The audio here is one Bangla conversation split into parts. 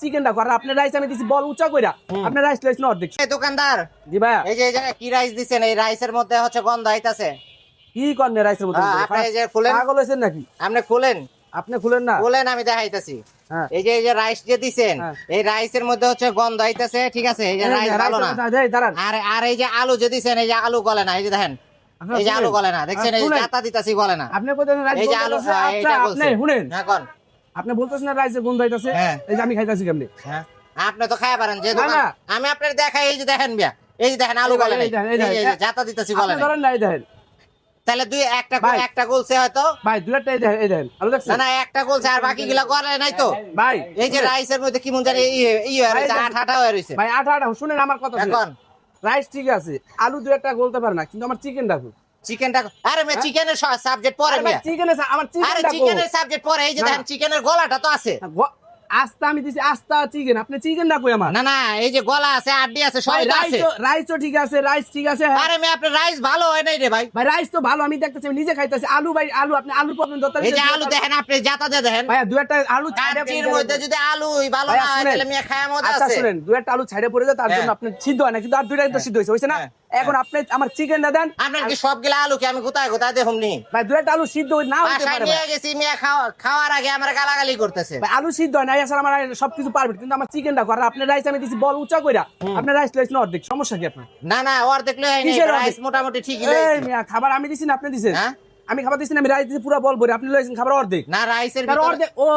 চিকেনটা করে আপনার রাইস আমি দিছি বল উঁচা কইরা আপনার রাইস লইছ না অর্ধেক। এই দোকানদার জি ভাই এই যে কি রাইস দিছেন, এই রাইসের মধ্যে হচ্ছে গন্ধ আইতাছে। কি করনে রাইসের মধ্যে আপনি এই যে খুলেন, পাগল হইছেন নাকি? আপনি খুলেন, আপনি খুলেন না, খুলেন আমি দেখাইতাছি। হ্যাঁ এই যে রাইস যে দিছেন, এই রাইসের মধ্যে হচ্ছে গন্ধ আইতাছে, ঠিক আছে? এই যে রাইস ভালো না। দাঁড়ান, আর এই যে আলু যে দিছেন, এই যে আলু গলে না, এই যে দেখেন এই যে আলু গলে না, দেখছেন? এই যে আটা দিতাছি গলে না। আপনি কইতেছেন রাইস এই যে আলু আচ্ছা আপনি শুনেন, এখন আপনি বলতেছেন না রাইসে গন্ধ হইতাছে, এই যে আমি খাইতাছি কেমনে? হ্যাঁ আপনি তো খায় পারেন যে না, দোকান। না। আমি আপনার দেখাই, এই যে দেখেন মিয়া, এই যে দেখেন আলু গলে না, এই দেখেন, এই দেখেন। এই যে জাতা দিতাছি গলে আপনি না। ধরেন না, এই দেখেন তাহলে দুই একটা ভাই। একটা গলছে হয়তো। ভাই দুইটা এই দেখেন, এই দেখেন আলু দেখছেন? না না একটা গলছে আর বাকি গুলা গলে নাই তো। ভাই এই যে রাইসের মধ্যে কি মন জানি হয়ে রয়েছে, আঠা হয়ে রয়েছে। ভাই আটা শুনেন আমার কথা শুনেন। এখন রাইস ঠিক আছে, আলু দুই একটা গলতে পারে না, কিন্তু আমার চিকেনটা খুব চিকেনটা, আরে মে চিকেনের সাবজেক্ট পরে মিয়া, চিকেনের আমার আরে চিকেনটা চিকেনের সাবজেক্ট পরে। এই যে না। দেখেন চিকেনের গলাটা তো আছে। আস্তা আমি দিছি, আস্তা চিকেন, আপনি চিকেন না কই আমার? না না এই যে গলা আছে, আড্ডি আছে, সবই তো আছে। রাইসও ঠিক আছে, রাইস ঠিক আছে। হ্যাঁ। আরে মে আপনার রাইস ভালো হয় নাই রে ভাই। ভাই রাইস তো ভালো, আমি দেখতেছি, আমি নিজে খাইতেছি। আলু ভাই আলু, আপনি আলুর প্রবলেম দরকার। এই যে আলু দেখেন, আপনি জাতা দিয়ে দেখেন, ভাই দুই একটা আলু ছাইড়া কাঠির মধ্যে যদি আলু ভালো ভাইয়া না হয় শুনেন। তাহলে মেয়ে খায় মজা আচ্ছা আছে। শুনেন, দুই একটা আলু ছাইড়া পড়ে যায়, তার জন্য হ্যাঁ। আপনি সিদ্ধ হয় না, কিন্তু আর দুইটা তো সিদ্ধ হইছে না? হ্যাঁ। এখন আপনি আমার চিকেনটা দেন। আপনার কি সবগুলা আলু কি আমি কোথায় কোথায় দেখুন নি? ভাই দুই একটা আলু সিদ্ধ না হইতে বাসায় পারে নিয়ে ভাই। গেছি, মেয়ে খাওয়ার আগে আমার গালাগালি করতেছে। ভাই আলু সিদ্ধ হয় না, আসলে আমার সবকিছু পারফেক্ট, কিন্তু আমার চিকেনটা করে আপনার রাইস আমি দিছি বল উঁচা কইরা, আপনার রাইস লইছ না অর্ধেক। সমস্যা কি আপনার? না না অর্ধেক লই আইনি, কিসের রাইস অর্ধেক? মোটামুটি ঠিকই এই লইছি। মিয়া খাবার আমি দিছি না আপনি দিছেন? হ্যাঁ? আমি খাবার দিছি না, আমি রাইস দিছি পুরো বল ভরে, আপনি লইছেন খাবার অর্ধেক। না রাইসের তার ভিতরে অর্ধেক ও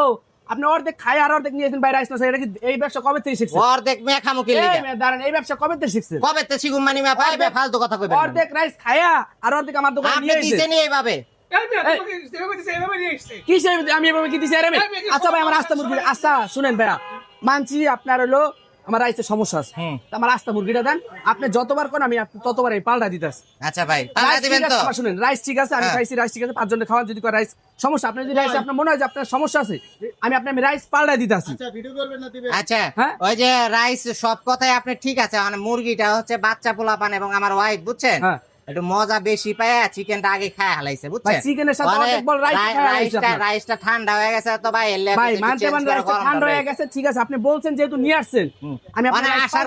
আপনি অর্ধেক খাই আর অর্ধেক নিয়েছেন ভাই রাইস না। এটা কি এই ব্যবসা কবে থেকে শিখছেন? অর্ধেক মেয়ে খামু কি এই লিগা? মিয়া দাঁড়ান, এই ব্যবসা কবে থেকে শিখছেন? কবে তে শিখুম মানি মেয়ে ভাই, অর্ধেক- ফালতু কথা কইবেন না। অর্ধেক রাইস খায়া আর অর্ধেক আমার দোকানে আপনি নিয়ে এসেছেন। দিছেন এইভাবে। কি সে আমি এভাবে কি দিছি? আরে আচ্ছা ভাই আমার আস্তা মুরগি, আচ্ছা শুনেন ভাইয়া, মানছি আপনার হলো আমার রাইসের সমস্যা আছে, তা আমার আস্তা মুরগিটা দেন। আপনি যতবার কোন আমি ততবার এই পাল্টা দিতেছি। আচ্ছা ভাই পাল্টা রাইস দিবেন ঠিক তো? আছে, আমার শুনেন রাইস ঠিক আছে, আমি হ্যাঁ। খাইছি রাইস ঠিক আছে, 5 জনের খাওয়া যদি করে রাইস সমস্যা, আপনি যদি রাইস আপনার মনে হয় যে আপনার সমস্যা আছে, আমি রাইস পাল্টা দিতেছি। আচ্ছা হ্যাঁ? ওই যে রাইস সব কথাই আপনি ঠিক আছে, মানে মুরগিটা হচ্ছে বাচ্চা পোলাপান এবং আমার ওয়াইফ বুঝছেন, হ্যাঁ। একটু মজা বেশি পায়, চিকেনটা আগে খায় হালাইছে ভাই বুঝছেন। চিকেনের সাথে মানে অনেক বড় রাইস খাওয়া হয়েছে আপনার। রাইসটা ঠান্ডা হয়ে গেছে তো ভাই, এলে ভাই একটু মানতে change পারেন করে রাইসটা গরম ঠান্ডা করে। হয়ে গেছে, ঠিক আছে, আপনি বলছেন যেহেতু নিয়ে আসছেন, আমি মানে আপনার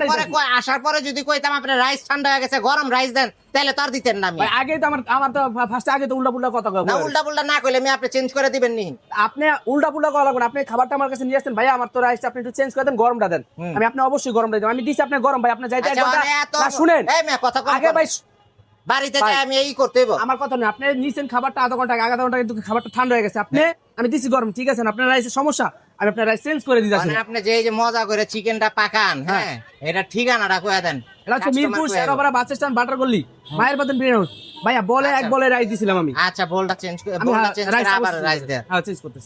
আসার পরে যদি কইতাম আপনার রাইস ঠান্ডা হয়ে গেছে, গরম রাইস দেন, তাহলে তো আর দিতেন না আমি। ভাই আগে তো আমার তো ফার্স্টে আগে তো উল্টা পুল্টা কথা কয়। না উল্টা পুল্টা না কইলে আমি আপনি চেঞ্জ করে দিবেন নি? আপনি উল্টা পুল্টা কথা লাগবে না, আপনি খাবারটা আমার কাছে নিয়ে আসছেন, ভাই আমার তো রাইসটা আপনি একটু চেঞ্জ করে দেন, গরমটা দেন। আমি আপনি অবশ্যই গরমটা দেন, আমি দিছি আপনি গরম। ভাই আপনি যাইতে এক আচ্ছা, ঘন্টা মানে এত না শুনেন এই মেয়ে কথা কম আগে কর। ভাই বাড়িতে ভাই, যাই আমি এই করতে হইব। আমার কথা নেই, আপনি নিছেন খাবারটা আধা ঘন্টা আগে, আধা ঘন্টা কিন্তু খাবারটা ঠান্ডা হয়ে গেছে, আপনি আমি দিছি গরম, ঠিক আছে, আপনার রাইসের সমস্যা, আমি আপনার রাইস চেঞ্জ করে দিতেছি। মানে আপনি যে এই যে মজা করে চিকেনটা পাকান, হ্যাঁ এটা ঠিকানাটা কইয়া দেন। এটা হচ্ছে Customer মিরপুর কইয়া দেন। শেরপাড়া বাস স্ট্যান্ড বাটার গলি মায়ের বাতেন বিরিয়ানি হাউস। ভাইয়া বলে এক বলে রাইস দিছিলাম আমি আচ্ছা বলটা চেঞ্জ করে, আমি বলটা চেঞ্জ করে রাইস আবার রাইস দেন। চেঞ্জ করতেছি।